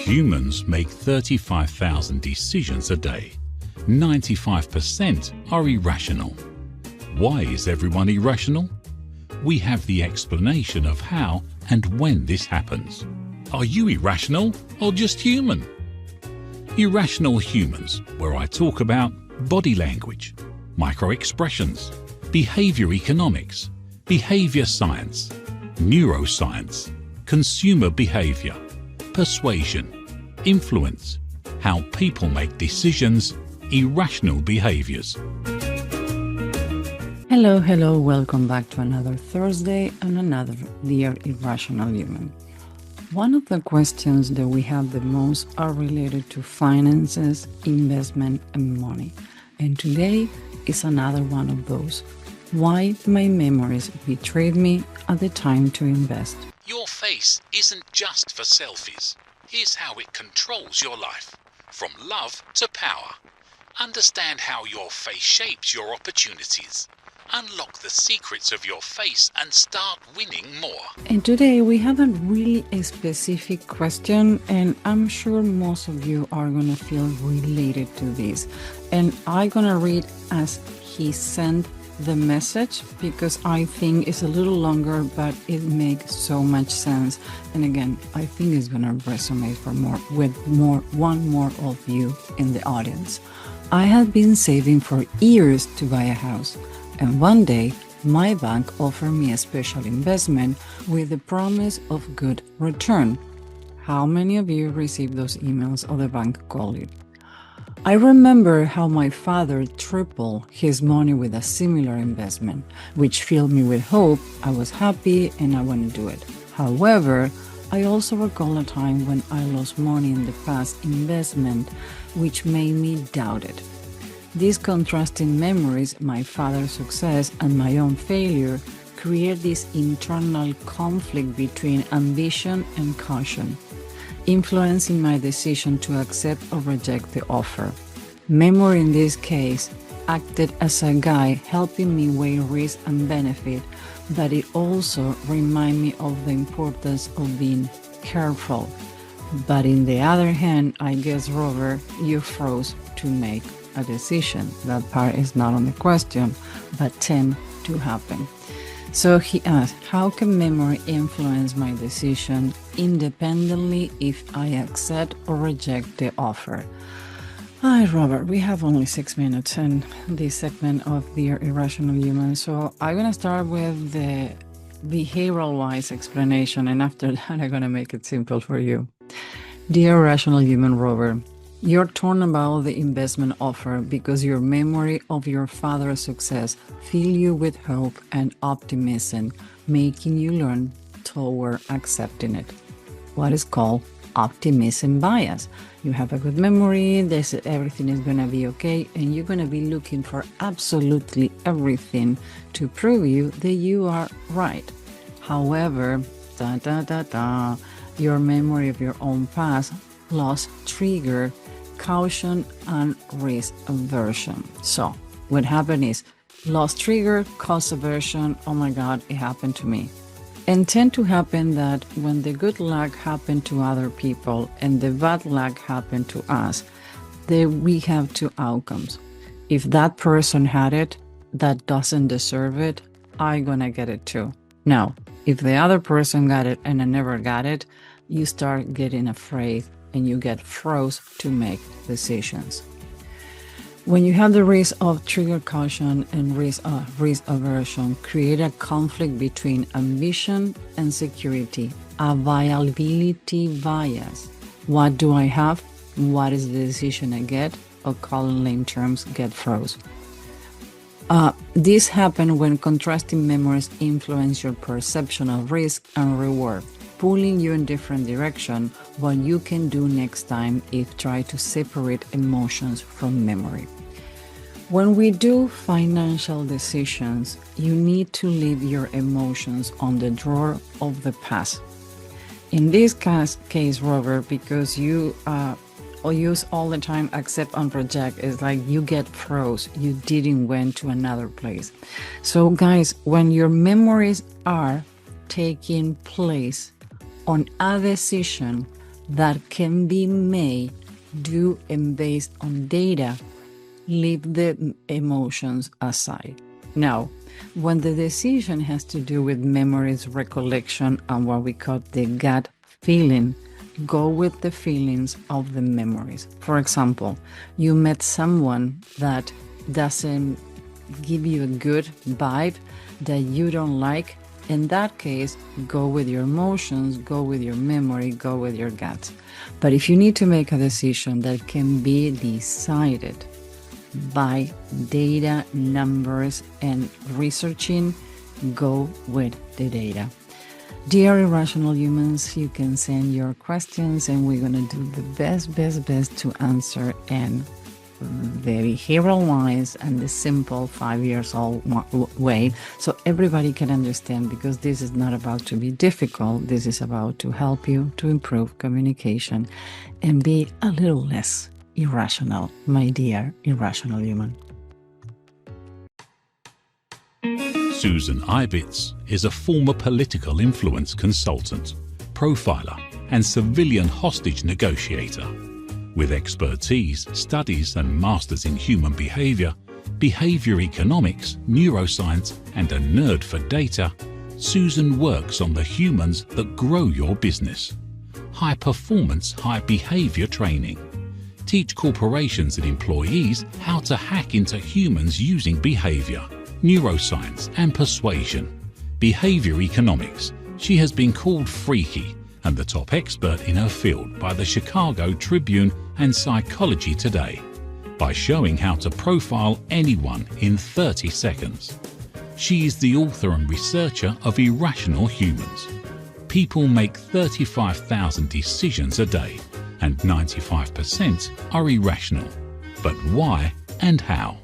Humans make 35,000 decisions a day. 95% are irrational. Why is everyone irrational? We have the explanation of how and when this happens. Are you irrational or just human? Irrational humans, where I talk about body language, micro-expressions, behavior economics, behavior science, neuroscience, consumer behavior, persuasion, influence, how people make decisions, irrational behaviors. Hello, welcome back to another Thursday and another Dear Irrational Human. One of the questions that we have the most are related to finances, investment, and money. And today is another one of those. Why my memories betrayed me at the time to invest. Your face isn't just for selfies. Here's how it controls your life, from love to power. Understand how your face shapes your opportunities. Unlock the secrets of your face and start winning more. And today we have a really specific question, and I'm sure most of you are going to feel related to this. And I'm going to read as he sent the message because I think it's a little longer, but it makes so much sense. And again, I think it's going to resonate with one more of you in the audience. I had been saving for years to buy a house. And one day, my bank offered me a special investment with the promise of good return. How many of you received those emails or the bank called you? I remember how my father tripled his money with a similar investment, which filled me with hope. I was happy and I wanted to do it. However, I also recall a time when I lost money in the past investment, which made me doubt it. These contrasting memories, my father's success and my own failure, create this internal conflict between ambition and caution, influencing my decision to accept or reject the offer. Memory in this case acted as a guide, helping me weigh risk and benefit, but it also reminded me of the importance of being careful. But in the other hand, I guess, Robert, you froze to make a decision. That part is not on the question, but tend to happen. So he asked, how can memory influence my decision independently if I accept or reject the offer? Hi, Robert, we have only 6 minutes in this segment of Dear Irrational Human. So I'm going to start with the behavioral-wise explanation, and after that, I'm going to make it simple for you. Dear Irrational Human Robert, you're torn about the investment offer because your memory of your father's success fills you with hope and optimism, making you learn toward accepting it. What is called optimism bias. You have a good memory, everything is going to be okay, and you're going to be looking for absolutely everything to prove you that you are right. However, your memory of your own past loss trigger caution and risk aversion. So what happened is loss trigger, cause aversion. Oh my God, it happened to me. And tend to happen that when the good luck happened to other people and the bad luck happened to us, we have two outcomes. If that person had it that doesn't deserve it, I'm gonna get it too. Now, if the other person got it and I never got it, you start getting afraid and you get froze to make decisions. When you have the risk of trigger caution and risk aversion, create a conflict between ambition and security, a viability bias. What do I have? What is the decision I get? Or call in lame terms, get froze. This happens when contrasting memories influence your perception of risk and reward, pulling you in different direction. What you can do next time is try to separate emotions from memory. When we do financial decisions, you need to leave your emotions on the drawer of the past. In this case, Robert, because you use all the time accept and reject, it's like you get froze, you didn't went to another place. So guys, when your memories are taking place on a decision, that can be made due and based on data, leave the emotions aside. Now, when the decision has to do with memories, recollection, and what we call the gut feeling, go with the feelings of the memories. For example, you met someone that doesn't give you a good vibe, that you don't like. In that case, go with your emotions, go with your memory, go with your gut. But if you need to make a decision that can be decided by data, numbers, and researching, go with the data. Dear irrational humans, you can send your questions and we're going to do the best to answer in the behavioral-wise and the simple 5 years old way, so everybody can understand, because this is not about to be difficult. This is about to help you to improve communication and be a little less irrational, my dear irrational human. Susan Ibitz is a former political influence consultant, profiler, and civilian hostage negotiator. With expertise, studies, and masters in human behavior, behavior economics, neuroscience, and a nerd for data, Susan works on the humans that grow your business. High performance, high behavior training. Teach corporations and employees how to hack into humans using behavior, neuroscience, and persuasion. Behavior economics. She has been called freaky and the top expert in her field by the Chicago Tribune and Psychology Today, by showing how to profile anyone in 30 seconds. She is the author and researcher of Irrational Humans. People make 35,000 decisions a day, and 95% are irrational. But why and how?